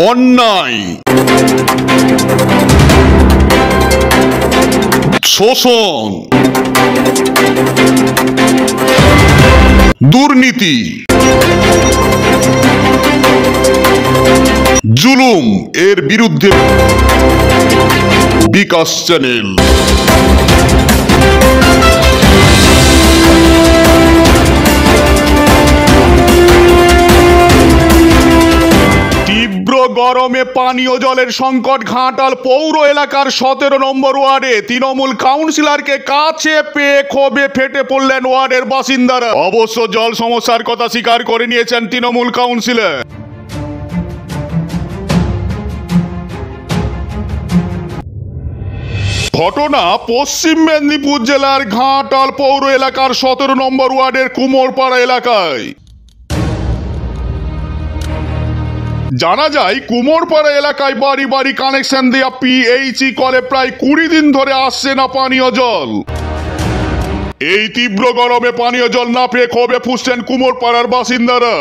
অন্যায়, শোষণ, দুর্নীতি, জুলুম এর বিরুদ্ধে বিকাশ চ্যানেল। তীব্র গরমে পানীয় জলের সংকট ঘাটাল পৌর এলাকার 17 নম্বর ওয়ার্ডে তৃণমূল কাউন্সিলরকে কাছে পেয়ে ক্ষোভে ফেটে পড়লেন ওয়ার্ডের বাসিন্দারা। অবশ্য জল সমস্যার কথা স্বীকার করে নিয়েছেন তৃণমূল কাউন্সিলর। ঘটনা পশ্চিম মেদিনীপুর জেলার ঘাটাল পৌর এলাকার 17 নম্বর ওয়ার্ডের কুমোরপাড়া এলাকায়। জানা যায় কুমোরপাড়া এলাকায় বাড়ি বাড়ি কানেকশন দেওয়া পিএইচই কলে প্রায় 20 দিন ধরে আসছে না পানীয় জল। এই তীব্র গরমে পানীয় জল না পেয়ে ক্ষোভে ফুঁসছেন কুমোরপাড়ার বাসিন্দারা।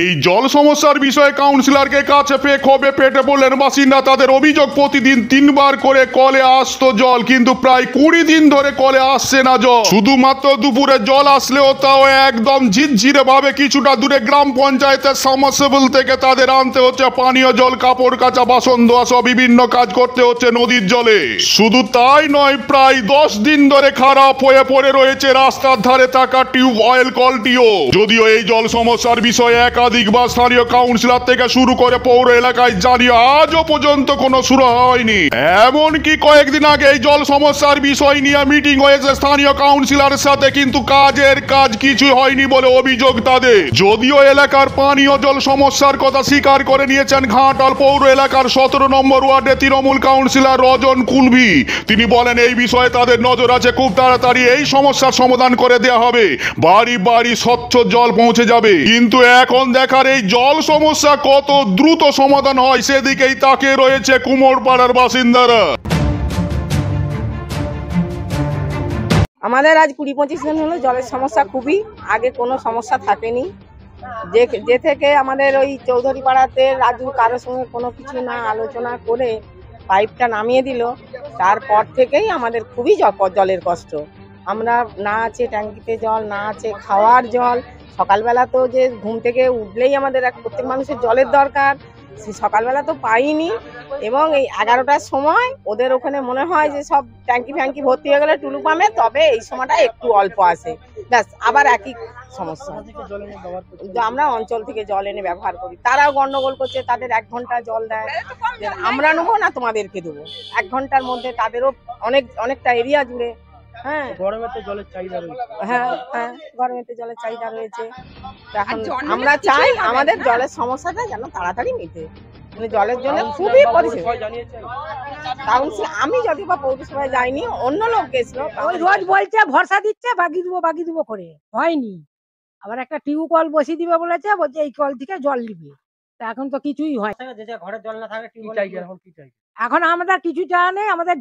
এই জল সমস্যার বিষয়ে কাউন্সিলরকে কাছে পেয়ে ক্ষোভে ফেটে পড়লেন বাসিন্দা। তাদের অভিযোগ, প্রতিদিন 3 বার করে কলে আসতো জল, কিন্তু প্রায় 20 দিন ধরে কলে আসছে না জল। শুধুমাত্র দুপুরে জল আসলেও তাও একদম ঝিরঝিরে ভাবে কিছুটা দূরে গ্রাম পঞ্চায়েতের সাবমার্সিবল থেকে তাদের আনতে হচ্ছে পানীয় জল। কাপড় কাচা, বাসন ধোয়া সহ বিভিন্ন কাজ করতে হচ্ছে নদীর জলে। শুধু তাই নয়, প্রায় 10 দিন ধরে খারাপ হয়ে পড়ে রয়েছে রাস্তার ধারে থাকা টিউব অয়েল কলটিও। যদিও এই জল সমস্যার বিষয়ে একাধিকবার স্থানীয় কাউন্সিলর থেকে শুরু করে পৌর এলাকায় জানিয়ে আজও পর্যন্ত কোনো শুরু হয়নি। এমনকি কয়েকদিন আগে এই জল সমস্যার বিষয় নিয়ে মিটিং হয়েছে স্থানীয় কাউন্সিলরের সাথে, কিন্তু কাজের কাজ কিছু হয়নি বলে অভিযোগ তাদের। যদিও এলাকার পানীয় জল সমস্যার কথা স্বীকার করে নিয়েছেন ঘাটাল পৌর এলাকার 17 নম্বর ওয়ার্ডে তৃণমূল কাউন্সিলর রজন কুলভি। তিনি বলেন, এই বিষয়ে তাদের নজর আছে, খুব তাড়াতাড়ি এই সমস্যার সমাধান করে দেওয়া হবে, বাড়ি বাড়ি স্বচ্ছ জল পৌঁছে যাবে। কিন্তু এখন দেখার এই জল সমস্যা কত দ্রুত সমাধান হয় সেদিকেই তাকিয়ে রয়েছে কুমোরপাড়ার বাসিন্দারা। আমাদের আজ 20-25 দিন হলো জলের সমস্যা খুবই, আগে কোনো সমস্যা থাকেনি। যে থেকে আমাদের ওই চৌধুরী পাড়াতে রাজু কারোর সঙ্গে কোনো কিছু না আলোচনা করে পাইপটা নামিয়ে দিল, তারপর থেকেই আমাদের খুবই জলের কষ্ট। আমরা না আছে ট্যাঙ্কিতে জল, না আছে খাওয়ার জল। সকালবেলা তো যে ঘুম থেকে উঠলেই আমাদের প্রত্যেক মানুষের জলের দরকার, সে সকালবেলা তো পাইনি। এবং এই 11টার সময় ওদের ওখানে মনে হয় যে সব ট্যাঙ্কি ফ্যাঙ্কি ভর্তি হয়ে গেলে টুলু পামে, তবে এই সময়টা একটু অল্প আসে, ব্যাস আবার একই সমস্যা। আমরা অঞ্চল থেকে জল এনে ব্যবহার করি, তারাও গন্ডগোল করছে, তাদের 1 ঘন্টা জল দেয়, আমরা নেবো না তোমাদেরকে দেবো। 1 ঘন্টার মধ্যে তাদেরও অনেকটা এরিয়া জুড়ে। হ্যাঁ, গরমে তো জলের চাহিদা রয়েছে। হ্যাঁ, গরমে তো জলের চাহিদা রয়েছে। এখন আমরা চাই আমাদের জলের সমস্যাটা যেন তাড়াতাড়ি মিটে। মানে জলের জন্য খুবই পরিষেবা। আমি যদি বা পৌরসভায় যাইনি, অন্য লোক গেছিল, ওই রোজ বলছে ভরসা দিচ্ছে বাকি দেবো করে, হয়নি। আবার একটা টিউব কল বসিয়ে দিবে বলেছে, বলছে এই কল থেকে জল নিবে। তা এখন তো কিছুই হয়। ঘরে জল না থাকে এখন আমাদের কিছু চাই নেই, আমাদের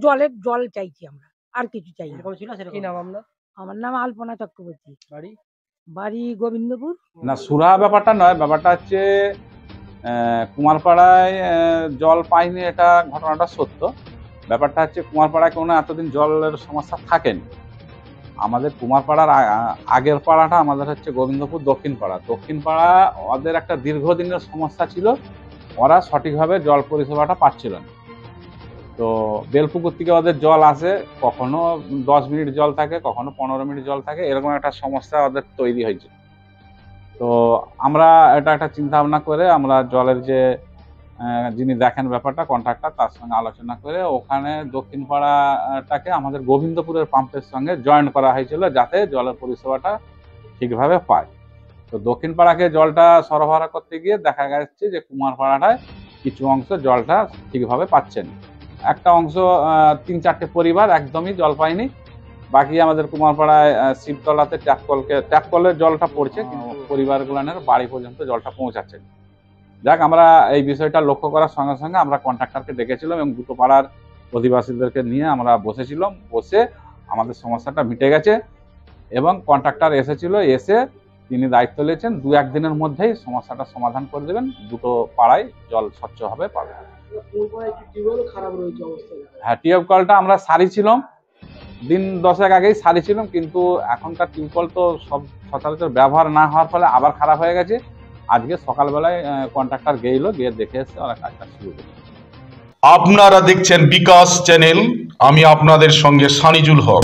জল চাইছি আমরা, আর কিছু চাই না। আমার নাম আলপনা চক্রবর্তী, বাড়ি গোবিন্দপুর। না, সুরাহা ব্যাপারটা নয়, ব্যাপারটা হচ্ছে কুমারপাড়ায় জল পাইনি, এটা ঘটনাটা সত্য। ব্যাপারটা হচ্ছে কুমারপাড়ায় কোনো এতদিন জলের সমস্যা থাকেনি। আমাদের কুমারপাড়ার আগের পাড়াটা আমাদের হচ্ছে গোবিন্দপুর দক্ষিণ পাড়া। ওদের একটা দীর্ঘদিনের সমস্যা ছিল, ওরা সঠিকভাবে জল পরিষেবাটা পাচ্ছিল না। তো বেলপুকুর থেকে ওদের জল আসে, কখনো 10 মিনিট জল থাকে, কখনো 15 মিনিট জল থাকে, এরকম একটা সমস্যা ওদের তৈরি হয়েছে। তো আমরা এটা একটা চিন্তা ভাবনা করে আমরা জলের যে যিনি দেখেন ব্যাপারটা কন্ট্রাক্টর, তার সঙ্গে আলোচনা করে ওখানে দক্ষিণ পাড়াটাকে আমাদের গোবিন্দপুরের পাম্পের সঙ্গে জয়েন করা হয়েছিল, যাতে জলের পরিষেবাটা ঠিকভাবে পায়। তো দক্ষিণ পাড়াকে জলটা সরবরাহ করতে গিয়ে দেখা যাচ্ছে যে কুমারপাড়াটায় কিছু অংশ জলটা ঠিকভাবে পাচ্ছেন। একটা অংশ 3-4টে পরিবার একদমই জল পায়নি। বাকি আমাদের কুমারপাড়ায় শিবতলাতে ট্যাপ কলের জলটা পড়ছে, কিন্তু পরিবারগুলোর বাড়ি পর্যন্ত জলটা পৌঁছাচ্ছে। যাক, আমরা এই বিষয়টা লক্ষ্য করার সঙ্গে সঙ্গে আমরা কন্ট্রাক্টরকে ডেকেছিলাম এবং দুটো পাড়ার অধিবাসীদেরকে নিয়ে আমরা বসেছিলাম। বসে আমাদের সমস্যাটা মিটে গেছে। এবং কন্ট্রাক্টর এসেছিল, এসে তিনি দায়িত্ব নিয়েছেন 2-1 দিনের মধ্যেই সমস্যাটা সমাধান করে দেবেন, দুটো পাড়ায় জল স্বচ্ছভাবে পাবে। হ্যাঁ, টিউবকলটা আমরা সারিয়েছিলাম, দিন 10 আগেই সারিয়েছিলাম, কিন্তু এখনকার টিউবকল তো সব সচরাচর ব্যবহার না হওয়ার ফলে আবার খারাপ হয়ে গেছে। আজকে সকালবেলায় কন্ট্রাক্টর গিয়ে দেখে এসে ওরা কাজটা শুরু করেছে। আপনারা দেখছেন বিকাশ চ্যানেল, আমি আপনাদের সঙ্গে সানিজুল হক।